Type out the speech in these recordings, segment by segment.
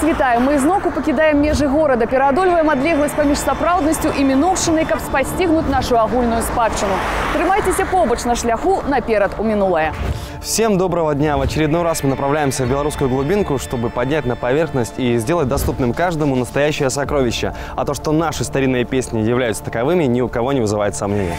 вітаю! Мы зноку пакідаем межы горада, пераадольваем адлегласць паміж сапраўднасцю і мінуўшчынай, каб спасцігнуць нашу агульную спадчыну. Трымайцеся побач на шляху наперад у мінулае. Всем доброго дня! В очередной раз мы направляемся в белорусскую глубинку, чтобы поднять на поверхность и сделать доступным каждому настоящее сокровище. А то, что наши старинные песни являются таковыми, ни у кого не вызывает сомнения.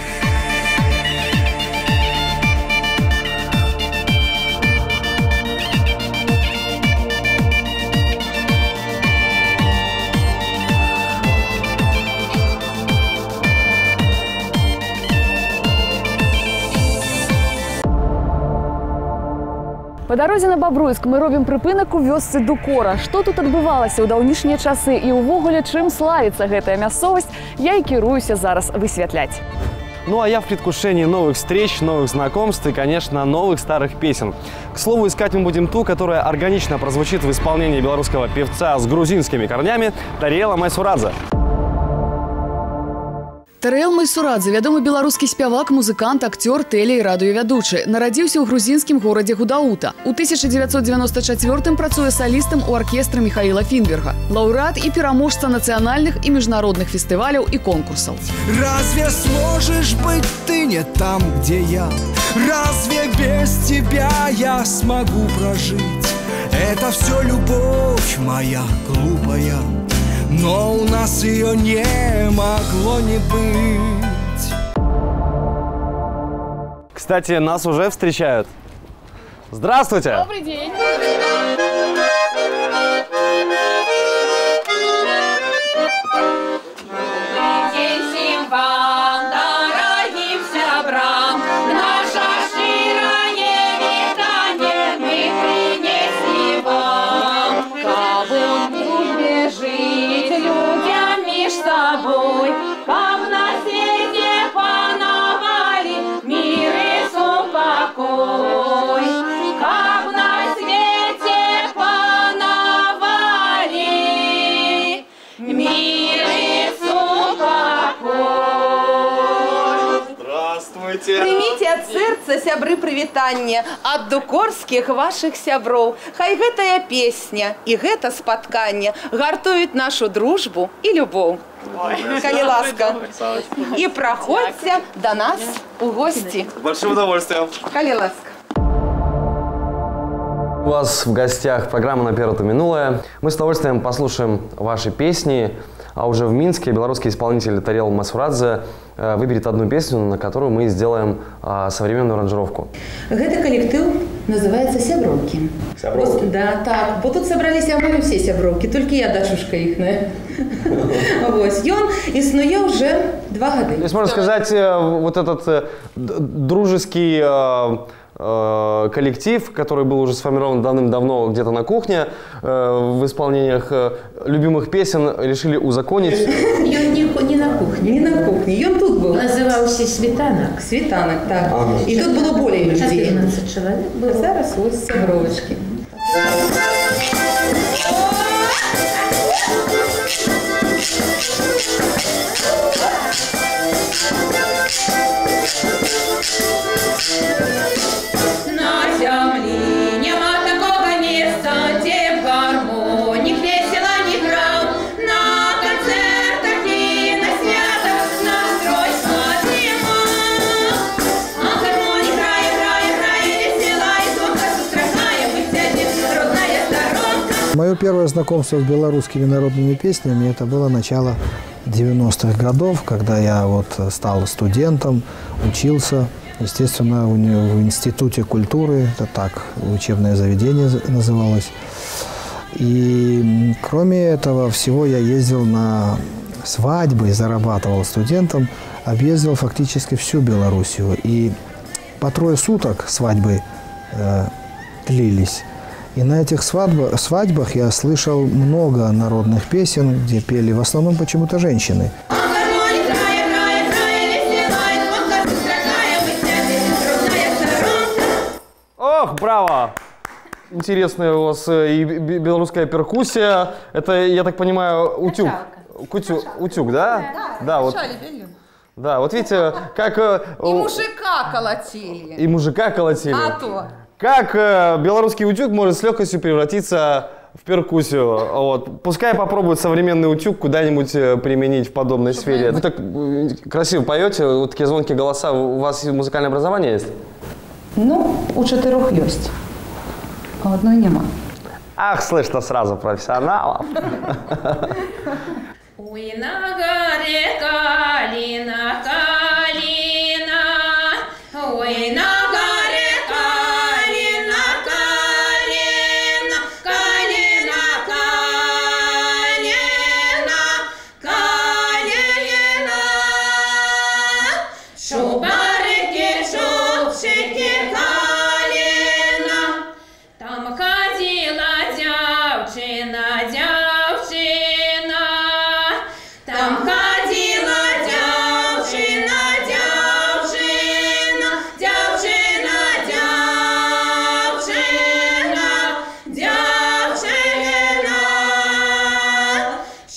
По дарозе на Бабруйск мы робім прыпынак у вёсцы Дукора. Што тут адбывалася ў даўнішнія часы і ўвогуле чым славіцца гэтая мясцовасць, я і кіруюся зараз высвятляць. Ну а я в предвкушении новых встреч, новых знакомств и, конечно, новых старых песен. К слову, искать мы будем ту, которая органично прозвучит в исполнении белорусского певца с грузинскими корнями Тариэла Майсурадзе. Тариэл Майсурадзе – вядомы беларускі спявак, музыкант, актер, тэле- і радыёвядучы. Нарадзіўся ў грузінскім горадзе Гудаута. У 1994-м працуе салістам у аркестры Михаила Фінберга. Лаўрэат і пераможца нацыянальных і міжнародных фестываляў і конкурсаў. Разве сможешь быть ты не там, где я? Разве без тебя я смогу прожить? Это все любовь моя глупая, но у нас ее не могло не быть. Кстати, нас уже встречают. Здравствуйте! Добрый день! Примите от сердца, сябры, привитание от дукорских ваших сяброў. Хай гэтая песня и гэта спатканне гартуюць нашу дружбу и любовь. Калі ласка. И проходьте до нас у гости. С большим удовольствием. Калі ласка. У вас в гостях программа «Наперад у минулое». Мы с удовольствием послушаем ваши песни. А уже в Минске белорусский исполнитель Тариэл Майсурадзе выберет одну песню, на которую мы сделаем современную аранжировку. Этот коллектив называется «Сябровки». Сябровки? Да, так. Вот тут собрались все сябровки, только я дачушка ихная. Вот. И он існує уже 2 года. То есть, можно сказать, вот этот дружеский коллектив, который был уже сформирован давным-давно где-то на кухне, в исполнениях любимых песен, решили узаконить. Он не на кухне. Не на кухне. Он тут был. Назывался «Светанок». «Светанок», так. И тут было более людей. 14 человек было. Зараз ось сябровочки. Мое первое знакомство с белорусскими народными песнями – это было начало 90-х годов, когда я вот стал студентом, учился, естественно, в Институте культуры, это так, учебное заведение называлось. И кроме этого всего я ездил на свадьбы, зарабатывал студентом, объездил фактически всю Белоруссию. И по 3 суток свадьбы длились. И на этих свадьбах я слышал много народных песен, где пели в основном почему-то женщины. Ох, браво! Интересная у вас и белорусская перкуссия. Это, я так понимаю, утюг. Утюг, да? Да, вот. Да, вот видите, как... И мужика колотили. И мужика колотили. А то. Как белорусский утюг может с легкостью превратиться в перкуссию. Вот. Пускай попробует современный утюг куда-нибудь применить в подобной сфере. Вы так красиво поете, вот такие звонкие голоса. У вас музыкальное образование есть? Ну, у 4 есть, а одной нема. Ах, слышно сразу профессионалов. Ой, на горе калина, калина, ой, на горе калина, калина, калина, калина, калина. Шубарики, шубчики, калина, там ходила дівчина, дівчина. Там ходила дівчина, дівчина, дівчина, дівчина, дівчина.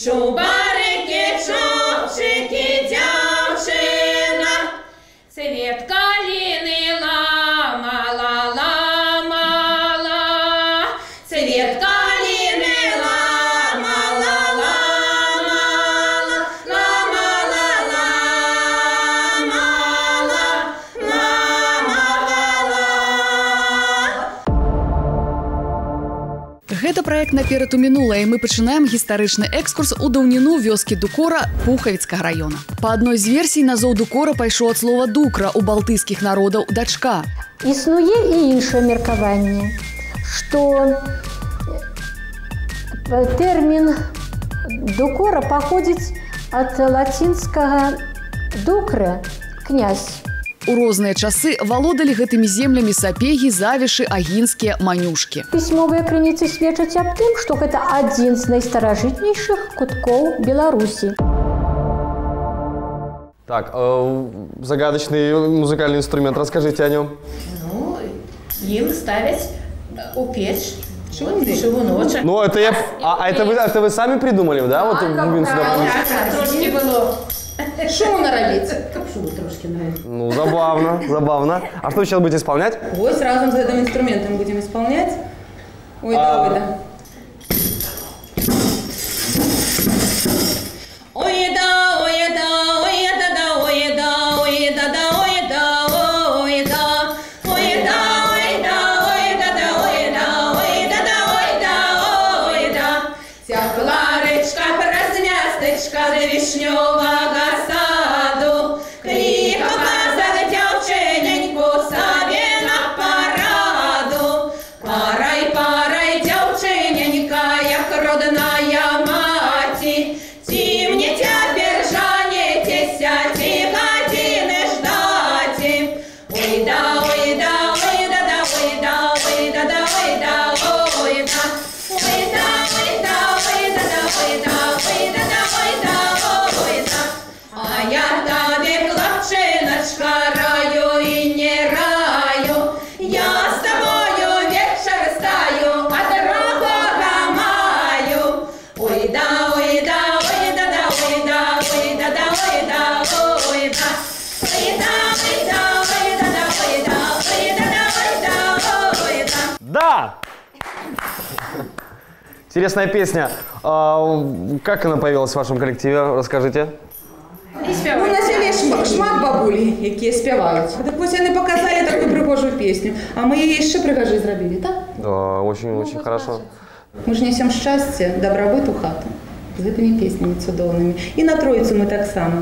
Шубарики, шубчики, дівчина. Цвіт калини ламала, ламала. Цвіт калини ламала, ламала. Ламала, ламала, ламала. Гэта праект «Наперад у мінулае». Мы пачынаем гістарычны экскурс у даўніну вёскі Дукора Пухавіцкага раёна. Па адной з версій назоў Дукора пайшоў ад слова «дукра» у балтыйскіх народаў «дачка». Існуе і іншае меркаванне, што тэрмін «дукора» паходзіць ад лацінскага «дукре» – князь. У розныя часы валодалі гэтымі землямі сапегі, завішы, агінскія, манюшкі. Пісьмовыя крыніцы сведчаць аб тым, што гэта адзін з найстаражытнейшых куткоў Беларусі. Так, загадочный музыкальный инструмент. Расскажите о нем. Ну, им ставить у печь шивуночек. Ну, это я... это вы сами придумали, да? Вот глубин сюда. Трошки было. Шо наробить? Капшу трошки нравится. Ну, забавно, забавно. А что вы сейчас будете исполнять? Ось разом с этим инструментом будем исполнять. Ой, да, ой, да. Ой, да, ой, да, ой, да, да, ой, да, ой, да, да, ой, да, ой, да. Ой, да, ой, да, ой, да, да, ой, да, ой, да, да, ой, да, ой, да. Тягла речка прозмясточка до вишневого саду. Крикала за дівчиненьку собі на параду. Парай, парай, дівчиненька, як родная маті. Ті мне тепер жанетеся, ті години ждаті. Ой да, ой да, ой да, да, ой да, ой да, да, ой да, ой да. Ой да, ой да, ой да, да, ой да, ой да, да, ой да, ой да. А я тобі, хлопчиночка, раю і не раю. Я з тобою вечір стаю, а дорогого маю. Ой да, ой да, ой да, да, ой да, ой да, да, ой да, ой да. Ой да, ой да, ой да, да, ой да, ой да, да, ой да, ой да. Да! Интересная песня. Как она появилась в вашем коллективе? Расскажите. Ну, на селі шмат бабулі, які співають. Так ось вони показали таку пригожу пісню, а ми її ще пригожі зробили, так? Да, очень хорошо. Ми ж несемо щастя, добробут у хату з цими піснями чудовними. І на Троїцю ми так само.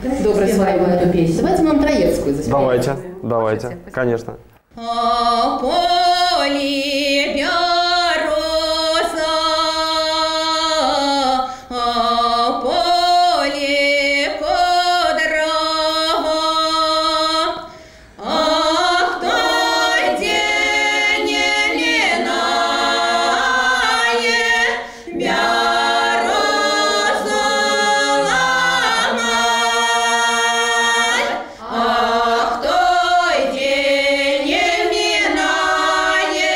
Добре співаємо цю пісню. Давайте нам Троєцьку заспіваємо. Давайте, конечно. А полі бяроза, а полі кодрова, ах, той день не минає, бярозу ламай. Ах, той день не минає,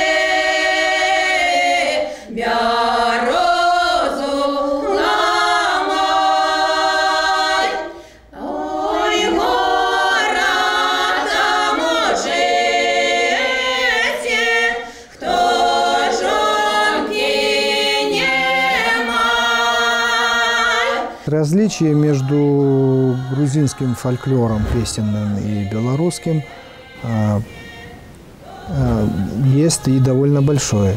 различие между грузинским фольклором песенным и белорусским есть и довольно большое.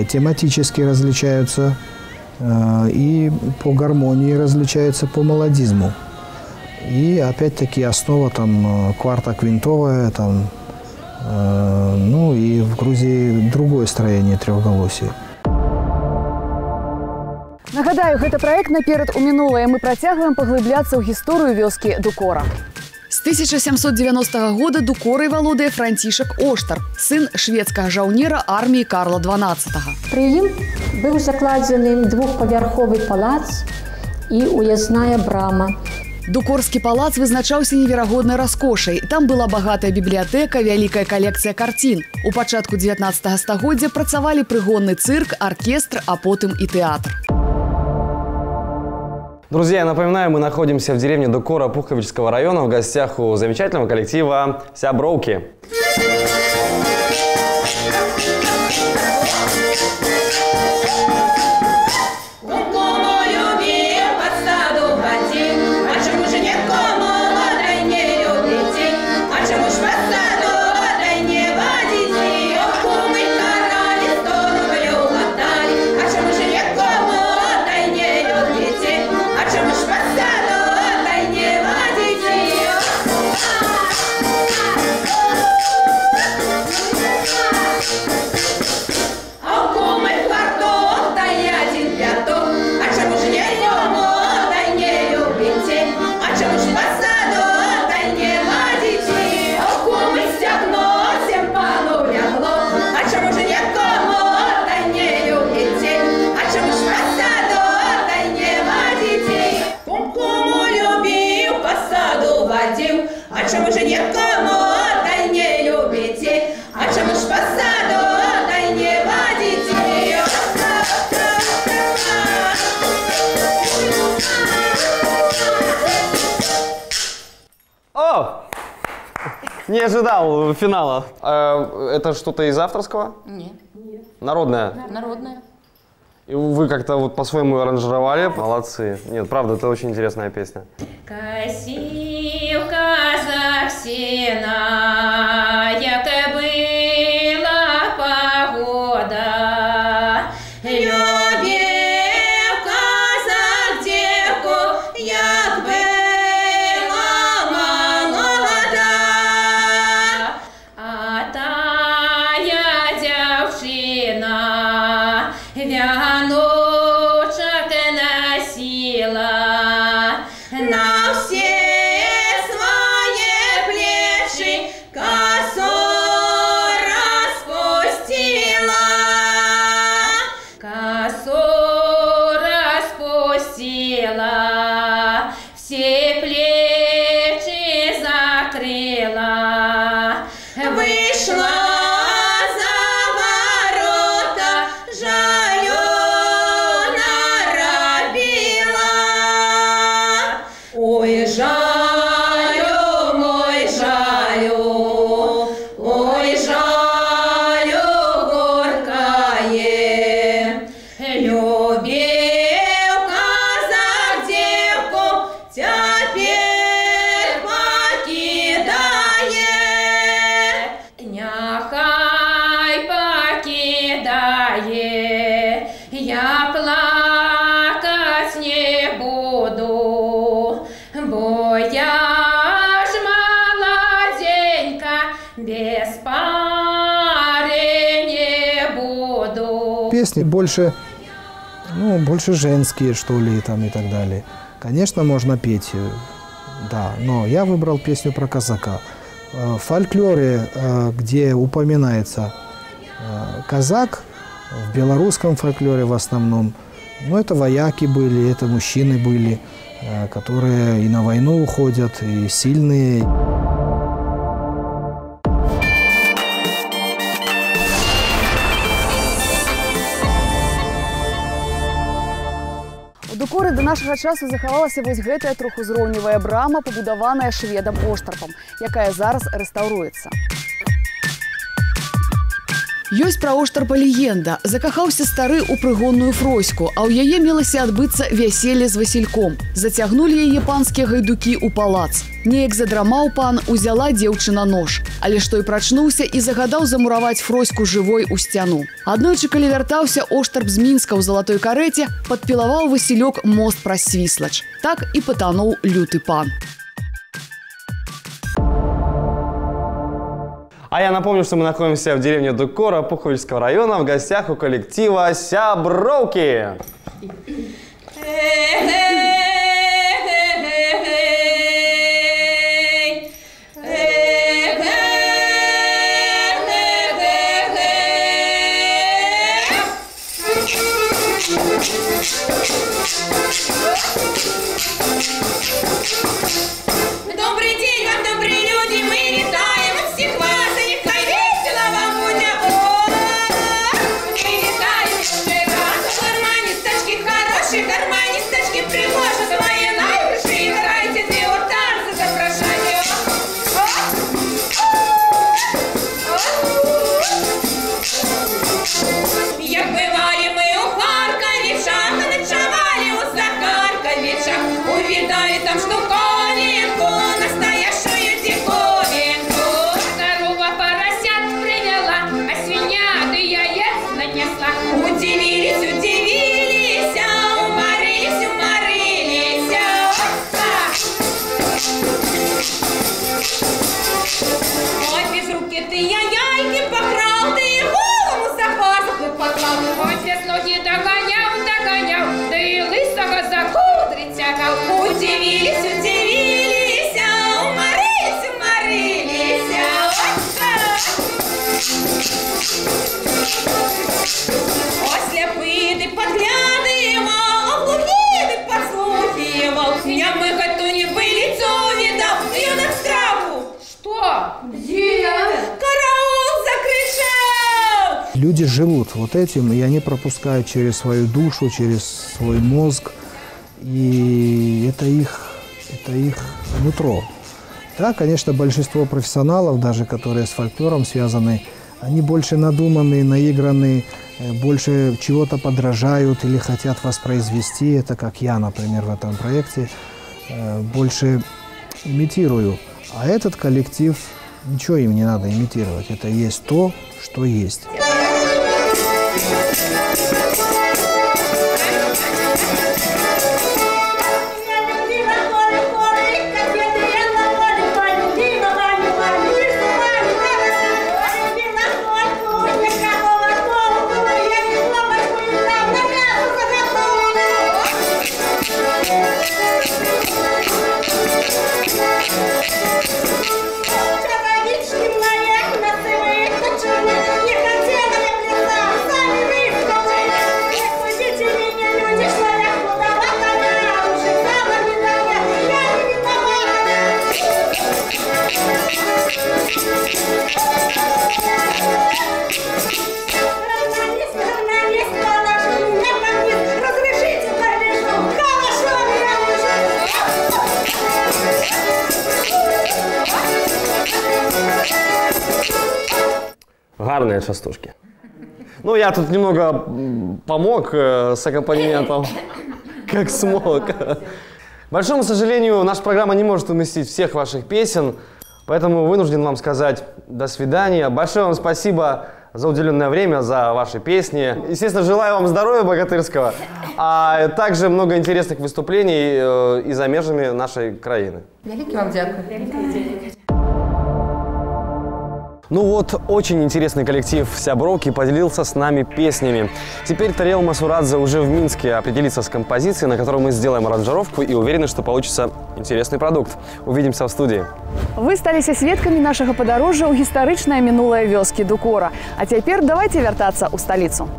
Тематически различаются и по гармонии различаются по мелодизму. И опять-таки основа там кварта-квинтовая, там, ну и в Грузии другое строение трехголосия. Нагадаю, гэта праект «Наперад у мінулае». Мы працягваем паглыбляцца ў гісторыю вёскі Дукора. З 1790 года Дукорай валодае Францішак Оштар, сын шведскага жаўнера арміі Карла XII. Пры ім быў закладзены двухпавярховы палац і уязная брама. Дукорскі палац вызначаўся неверагоднай раскошай. Там была багатая бібліятэка, вялікая калекцыя карцін. У пачатку 19 стагоддзя працавалі прыгонны цырк, аркестр, а потым і тэатр. Друзья, я напоминаю, мы находимся в деревне Дукора Пуховичского района в гостях у замечательного коллектива «Сябровки». Не ожидал финала. Это что-то из авторского? Нет. Народное? Народная. И вы как-то вот по-своему аранжировали? Молодцы. Нет, правда, это очень интересная песня. Косил казак сена, яка была погода. Любил казак девку, як была молода. А тая девчина вяночок носила, на все свои плечи косу распустила. Косу распустила, все плечи закрыла, вышла за ворота, жалю наробила. Ой, жалю, мой жалю, ой, жалю горькое. Любил казак девку, теперь покидает. Няхай покидает, я плакать не буду, бо я ж молоденька, без пары не буду. Песни больше, ну, больше женские, что ли, там и так далее. Конечно, можно петь, да, но я выбрал песню про казака. В фольклоре, где упоминается казак, в белорусском фольклоре в основном, ну, это вояки были, это мужчины были, которые и на войну уходят, и сильные. У Дукоры до нашага часу захавалася вось гэтая трохузроўневая брама, пабудаваная шведам Оштарпам, якая зараз рэстаўруецца. Ёсць пра Оштарпа легенда. Закахаўся стары ў прыгонную Фроську, а ў яе мелася адбыцца вяселле з Васільком. Зацягнулі яе панскія гайдукі ў палац. Неяк задрамаў пан, узяла дзеўчына нож. Але ж той прачнуўся і загадаў замураваць Фроську жывой у сцяну. Аднойчы, калі вяртаўся Оштарп з Мінска ў залатой карэце, падпілаваў Васілёк мост праз Свіслач. Так і патануў люты пан. А я напомню, что мы находимся в деревне Дукора Пуховичского района в гостях у коллектива «Сябровки». Добрый день вам, добрые люди, мы витаем всех вас, и нехай весело вам будет. Мы витаем еще раз, гармонисточки, хорошие гармонисточки, приложат свои наивысшие, играйте две танцы за прошение. Як бывали мы у Харковичах, ночевали у Захарковичах, увидали там штуковинку, настоящую диковинку. Здорово поросят приняла, а свинья яиц нанесла. Удивились, удивились, уморились, уморились. Ой, без руки ты яйки покрал, ты и голову за пазуху поклал. Ой, без ноги догонял, догонял, да и лысого за кудри тягал. Удивились, удивились, уморились, уморились. Ой, слепые ты подглядывал, а глухие ты подслухивал. Я мы-то не были, лицо видал, ее на страху. Что? Где? Караул закричал! Люди живут вот этим, и они пропускают через свою душу, через свой мозг, и это их нутро. Да, конечно, большинство профессионалов, даже которые с фольклором связаны, они больше надуманные, наигранные, больше чего-то подражают или хотят воспроизвести. Это как я, например, в этом проекте, больше имитирую. А этот коллектив, ничего им не надо имитировать. Это есть то, что есть. Гарные частушки. Ну, я тут немного помог с аккомпанементом, как смог. К большому сожалению, наша программа не может уместить всех ваших песен, поэтому вынужден вам сказать до свидания. Большое вам спасибо за уделенное время, за ваши песни. Естественно, желаю вам здоровья богатырского, а также много интересных выступлений и за межами нашей краины. Великий вам дякую. Ну вот, очень интересный коллектив «Сябровки» поделился с нами песнями. Теперь Тарел Масурадзе уже в Минске определится с композицией, на которой мы сделаем аранжировку, и уверены, что получится интересный продукт. Увидимся в студии. Вы сталіся сведкамі нашага падарожжа ў гістарычнае мінулае вёскі Дукора. А цяпер давайте вяртацца ў сталіцу.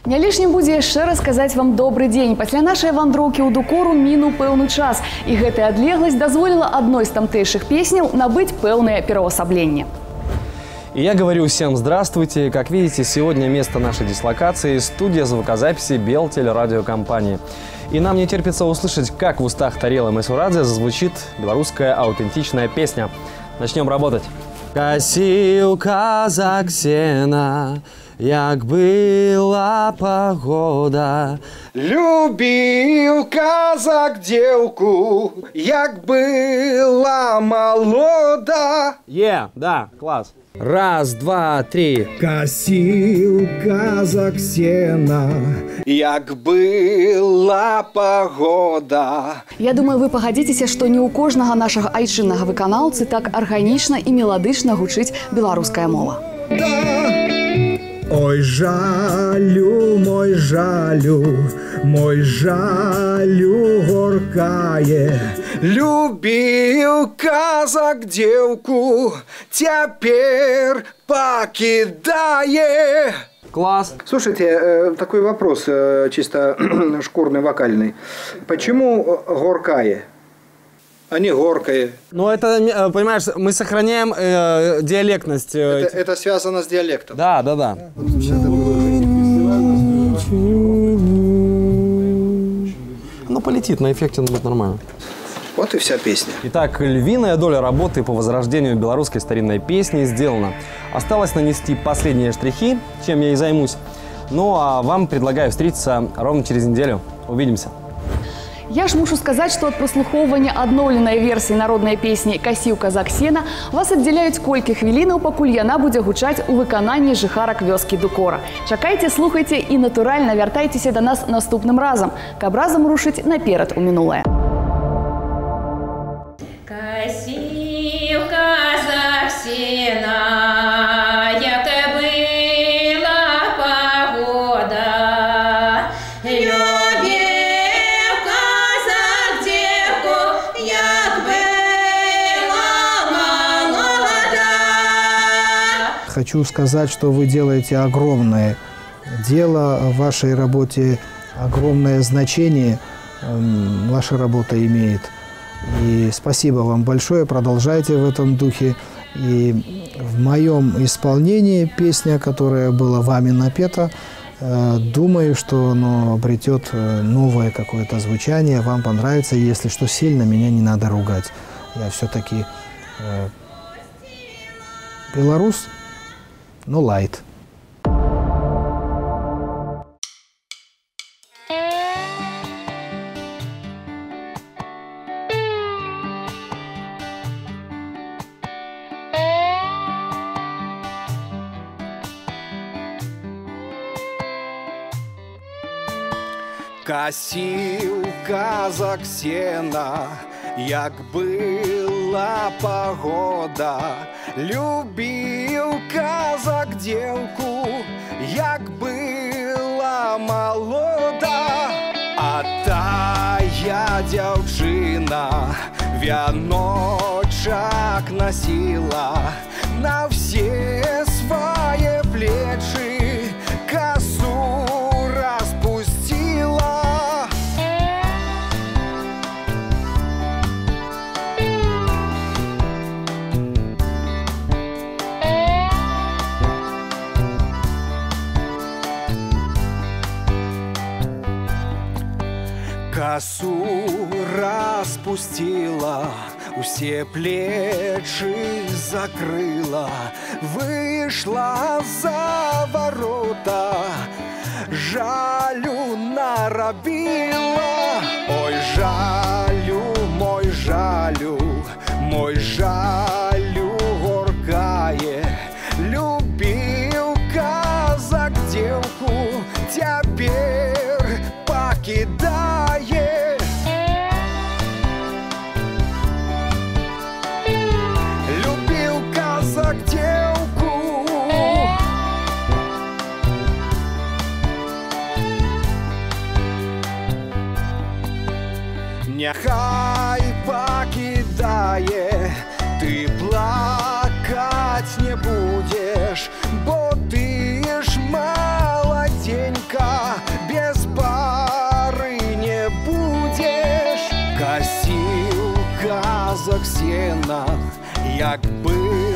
Не лішнім будзе яшчэ расказаць вам добры дзень. Пасля нашай вандроўкі ў Дукору мінуў пэўны час, і гэтая адлегласць дазволіла адной з тамтэйшых песняў набыць пэўнае пераўвасабленне. И я говорю всем здравствуйте. Как видите, сегодня место нашей дислокации – студия звукозаписи Белтелерадиокомпании. И нам не терпится услышать, как в устах Тарела Масвурадзе зазвучит белорусская аутентичная песня. Начнем работать. Косил казак сена, як была погода. Любил казак девку, як была молода. Да, класс. Раз, два, три. Косил казак сена, як была погода. Я думаю, вы пагадзіцеся, што не ў кожнага нашага айчыннага выканаўцы так арганічна і меладычна гучыць беларуская мова. Ой, жалю, мой жалю, горкае. Любил казак девку, теперь покидае. Класс. Слушайте, такой вопрос чисто шкурный, вокальный. Почему горкае, а не горкое? Ну, это, понимаешь, мы сохраняем диалектность. Это связано с диалектом. Да. Ну, полетит, на эффекте будет нормально. Вот и вся песня. Итак, львиная доля работы по возрождению белорусской старинной песни сделана. Осталось нанести последние штрихи, чем я и займусь. Ну, а вам предлагаю встретиться ровно через неделю. Увидимся. Я ж мушу сказаць, што ад праслухоўвання адноўленай версіі народнай песні «Касіў казак сена» вас аддзяляюць колькі хвілінаў, пакуль яна будзе гучаць у выкананні жыхарак вёскі Дукора. Чакайце, слухайце і, натуральна, вяртайцеся да нас наступным разам, каб разам рушыць наперад у мінулае. Косил казак сена, як была погода. Любил казак девку, як была молода. Хочу сказать, что вы делаете огромное дело, в вашей работе огромное значение ваша работа имеет. И спасибо вам большое, продолжайте в этом духе. И в моем исполнении песня, которая была вами напета, думаю, что оно обретет новое какое-то звучание, вам понравится. Если что, сильно меня не надо ругать. Я все-таки белорус, но лайт. Косил казак сена, як была погода. Любил казак девку, як была молода. А тая дзяўчына вяночак носила на все свои плечи, косу распустила. Косу распустила, все плечи закрыла, вышла за ворота, жалю наробила. Ой, жалю, мой жалю, горкае. Любил казак девку, теперь покидае. Любил казак девку, нехай покидае. Ты плакать не будешь, бо ты ж молоденька, без пары не будешь. Косил казак сена, як бы